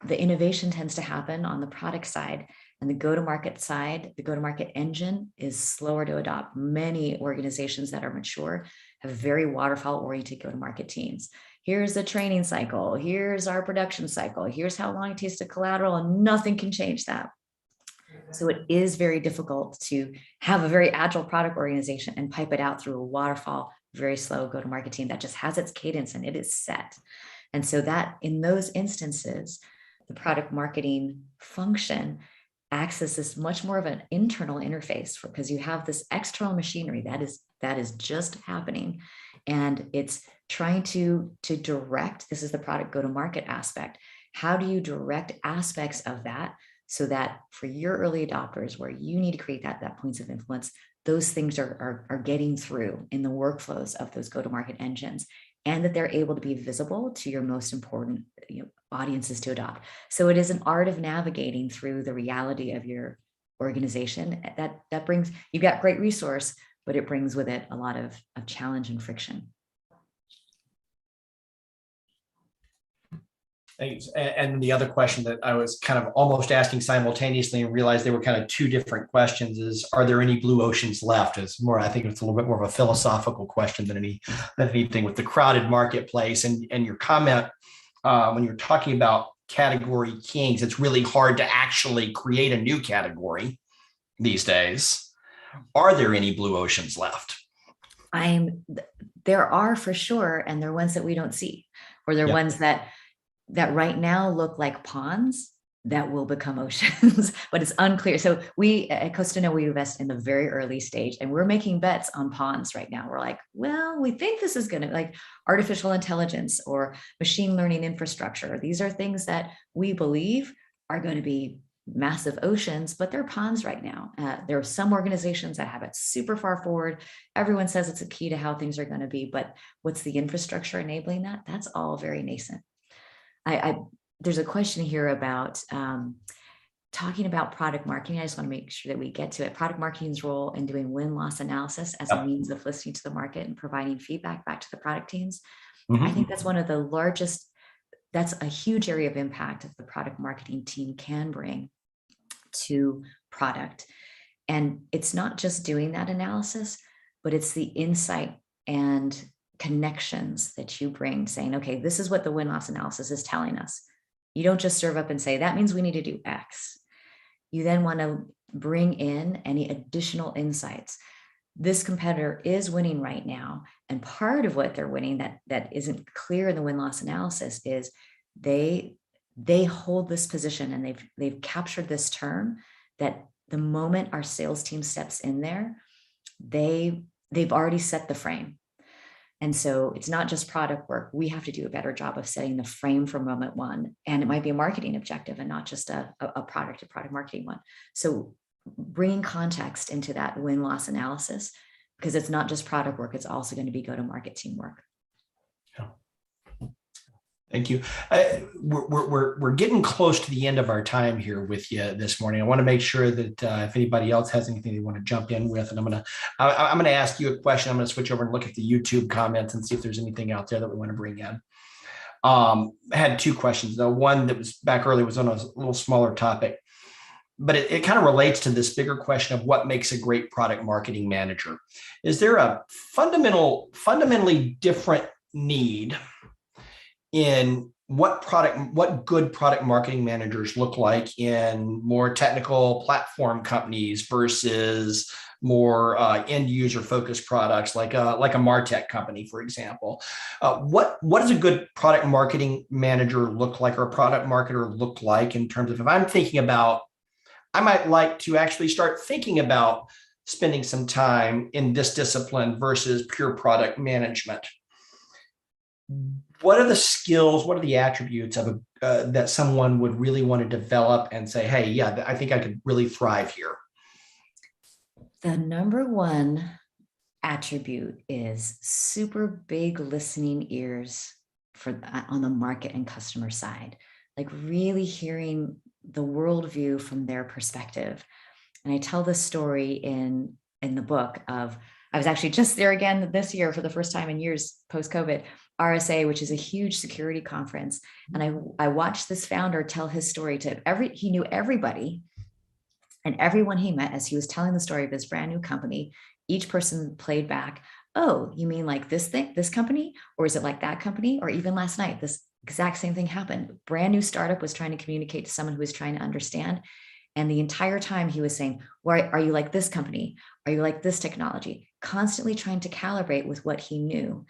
S3: the innovation tends to happen on the product side, and the go-to-market side, the go-to-market engine is slower to adopt. Many organizations that are mature have very waterfall-oriented go-to-market teams. Here's the training cycle. Here's our production cycle. Here's how long it takes to collateral, and nothing can change that. So it is very difficult to have a very agile product organization and pipe it out through a waterfall, very slow go-to-market team that just has its cadence and it is set. And so that in those instances, the product marketing function acts as this much more of an internal interface because you have this external machinery that is just happening, and it's trying to direct. This is the product go-to-market aspect. How do you direct aspects of that so that for your early adopters, where you need to create that points of influence, those things are getting through in the workflows of those go-to-market engines, and that they're able to be visible to your most important audiences to adopt. So it is an art of navigating through the reality of your organization that brings, you've got great resource, but it brings with it a lot of challenge and friction.
S2: Thanks. And the other question that I was kind of almost asking simultaneously and realized they were kind of two different questions is, are there any blue oceans left? It's more, I think it's a little bit more of a philosophical question than anything with the crowded marketplace. And your comment when you're talking about category kings, it's really hard to actually create a new category these days. Are there any blue oceans left?
S3: There are for sure, and they're ones that we don't see, or they're ones that right now look like ponds that will become oceans, but it's unclear. So we at Costano, we invest in the very early stage, and we're making bets on ponds right now. We're like, well, we think this is going to like artificial intelligence or machine learning infrastructure. These are things that we believe are going to be massive oceans, but they're ponds right now. There are some organizations that have it super far forward. Everyone says it's a key to how things are going to be, but what's the infrastructure enabling that? That's all very nascent. There's a question here about talking about product marketing. I just want to make sure that we get to it. Product marketing's role in doing win-loss analysis as a means of listening to the market and providing feedback back to the product teams. Mm-hmm. I think that's one of the largest, that's a huge area of impact that the product marketing team can bring to product. And it's not just doing that analysis, but it's the insight and connections that you bring, saying, okay, this is what the win-loss analysis is telling us. You don't just serve up and say, that means we need to do X. You then want to bring in any additional insights. This competitor is winning right now. And part of what they're winning that isn't clear in the win-loss analysis is they hold this position, and they've captured this term that the moment our sales team steps in there, they've already set the frame. And so it's not just product work. We have to do a better job of setting the frame for moment one. And it might be a marketing objective and not just a product marketing one. So bringing context into that win-loss analysis, because it's not just product work, it's also going to be go-to-market teamwork.
S2: Yeah. Thank you. We're getting close to the end of our time here with you this morning. I want to make sure that if anybody else has anything they want to jump in with, and I'm going to ask you a question. I'm going to switch over and look at the YouTube comments and see if there's anything out there that we want to bring in. I had two questions. The one that was back early was on a little smaller topic, but it kind of relates to this bigger question of what makes a great product marketing manager. Is there a fundamentally different need in what good product marketing managers look like in more technical platform companies versus more end user focused products like a MarTech company, for example? What does a good product marketing manager look like, or a product marketer look like, in terms of, if I'm thinking about, I might like to actually start thinking about spending some time in this discipline versus pure product management? What are the skills, what are the attributes of that someone would really want to develop and say, hey, yeah, I think I could really thrive here?
S3: The number one attribute is super big listening ears on the market and customer side, like really hearing the worldview from their perspective. And I tell this story in the book of, I was actually just there again this year for the first time in years post-COVID, RSA, which is a huge security conference. And I watched this founder tell his story to he knew everybody and everyone he met as he was telling the story of his brand new company. Each person played back, oh, you mean like this company? Or is it like that company? Or even last night, this exact same thing happened. Brand new startup was trying to communicate to someone who was trying to understand. And the entire time he was saying, well, are you like this company? Are you like this technology? Constantly trying to calibrate with what he knew.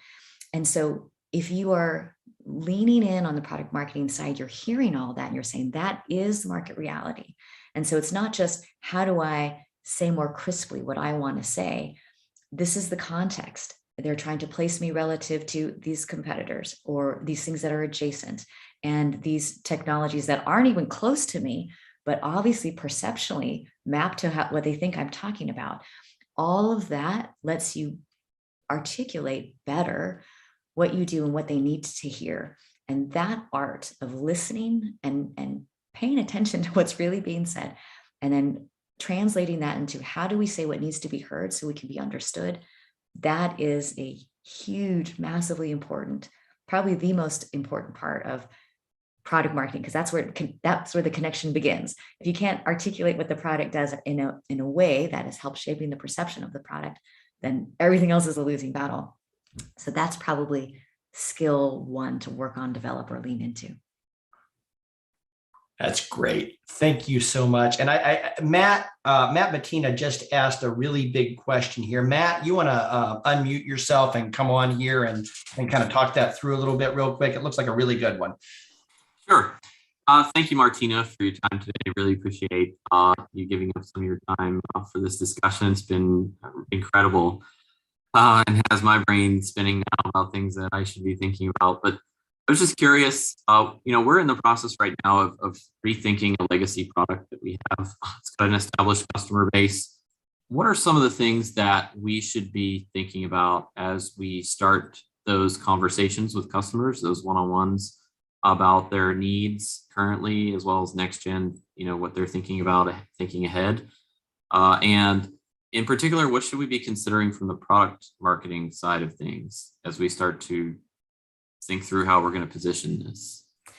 S3: And so if you are leaning in on the product marketing side, you're hearing all that and you're saying that is market reality. And so it's not just, how do I say more crisply what I want to say? This is the context. They're trying to place me relative to these competitors or these things that are adjacent and these technologies that aren't even close to me, but obviously perceptually map to what they think I'm talking about. All of that lets you articulate better what you do and what they need to hear. And that art of listening and paying attention to what's really being said, and then translating that into how do we say what needs to be heard so we can be understood, that is a huge, massively important, probably the most important part of product marketing, because that's where the connection begins. If you can't articulate what the product does in a way that has helped shaping the perception of the product, then everything else is a losing battle. So that's probably skill one to work on, develop, or lean into.
S2: That's great. Thank you so much. And Matt Martina just asked a really big question here. Matt, you want to unmute yourself and come on here and kind of talk that through a little bit real quick? It looks like a really good one.
S5: Sure. Thank you, Martina, for your time today. Really appreciate you giving up some of your time for this discussion. It's been incredible and has my brain spinning now about things that I should be thinking about. But I was just curious, we're in the process right now of rethinking a legacy product that we have. It's got an established customer base. What are some of the things that we should be thinking about as we start those conversations with customers, those one-on-ones, about their needs currently, as well as next gen, what they're thinking about, thinking ahead. And in particular, what should we be considering from the product marketing side of things as we start to think through how we're going to position this?
S3: A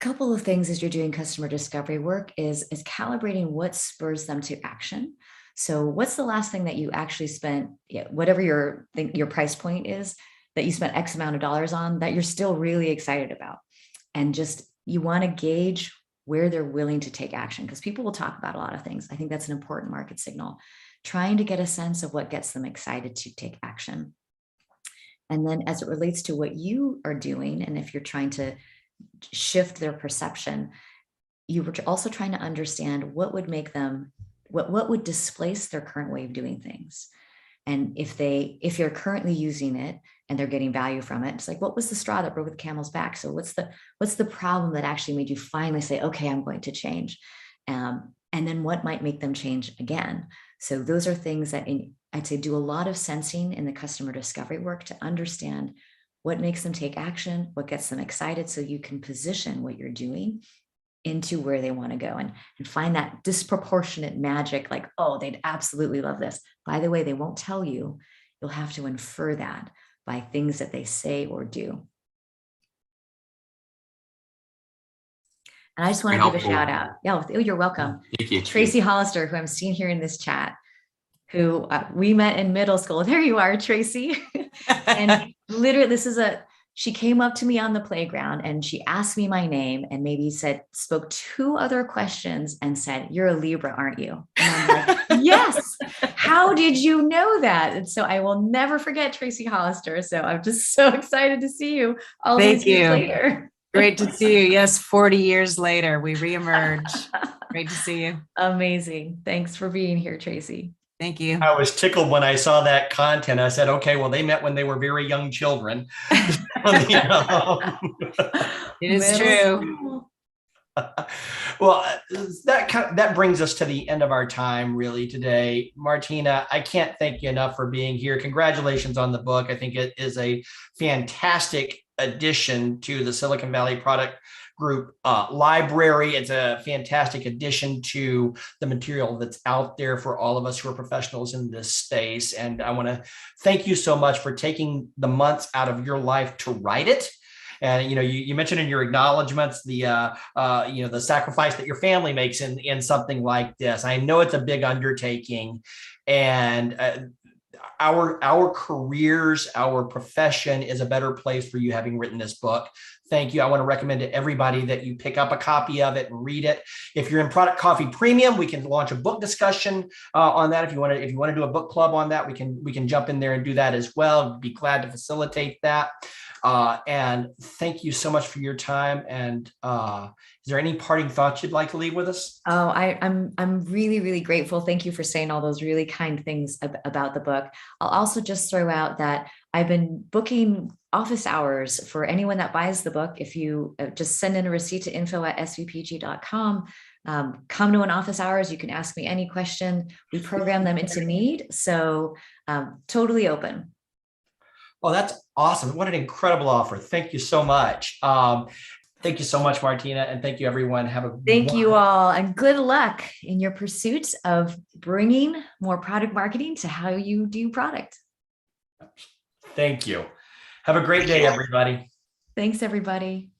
S3: couple of things as you're doing customer discovery work is calibrating what spurs them to action. So what's the last thing that you actually spent, whatever your price point is, that you spent X amount of dollars on, that you're still really excited about? And just, you want to gauge where they're willing to take action, because people will talk about a lot of things. I think that's an important market signal, trying to get a sense of what gets them excited to take action. And then as it relates to what you are doing, and if you're trying to shift their perception, you were also trying to understand what would make them what would displace their current way of doing things. And if you're currently using it and they're getting value from it, it's like, what was the straw that broke the camel's back? So what's the problem that actually made you finally say, okay, I'm going to change? And then what might make them change again? So those are things that I'd say do a lot of sensing in the customer discovery work to understand what makes them take action, what gets them excited, so you can position what you're doing into where they want to go and find that disproportionate magic, like, oh, they'd absolutely love this. By the way, they won't tell you. You'll have to infer that by things that they say or do. And I just want to give a shout out. Yeah, oh, you're welcome.
S5: Thank you.
S3: Tracy Hollister, who I'm seeing here in this chat, who we met in middle school. There you are, Tracy. And literally, she came up to me on the playground and she asked me my name and maybe spoke 2 other questions and said, "You're a Libra, aren't you?" And I'm like, yes. How did you know that? And so I will never forget Tracy Hollister. So I'm just so excited to see you all these years later.
S6: Great to see you. Yes, 40 years later, we reemerge. Great to see you.
S3: Amazing. Thanks for being here, Tracy.
S6: Thank you.
S2: I was tickled when I saw that content. I said, okay, well, they met when they were very young children.
S6: It is true.
S2: Well, that brings us to the end of our time really today. Martina, I can't thank you enough for being here. Congratulations on the book. I think it is a fantastic addition to the Silicon Valley Product Group library. It's a fantastic addition to the material that's out there for all of us who are professionals in this space. And I want to thank you so much for taking the months out of your life to write it. And you mentioned in your acknowledgments the sacrifice that your family makes in something like this. I know it's a big undertaking, and our careers, our profession is a better place for you having written this book. Thank you. I want to recommend to everybody that you pick up a copy of it and read it. If you're in Product Coffee Premium, we can launch a book discussion on that. If you want to do a book club on that, we can jump in there and do that as well. Be glad to facilitate that. And thank you so much for your time. And is there any parting thoughts you'd like to leave with us?
S3: Oh, I'm really, really grateful. Thank you for saying all those really kind things about the book. I'll also just throw out that I've been booking office hours for anyone that buys the book. If you just send in a receipt to info@svpg.com, come to an office hours. You can ask me any question. We program them into need. So totally open.
S2: Oh, that's awesome. What an incredible offer. Thank you so much. Thank you so much, Martina. And thank you, everyone.
S3: Thank you all. And good luck in your pursuit of bringing more product marketing to how you do product.
S2: Thank you. Have a great day, everybody.
S3: Thanks, everybody.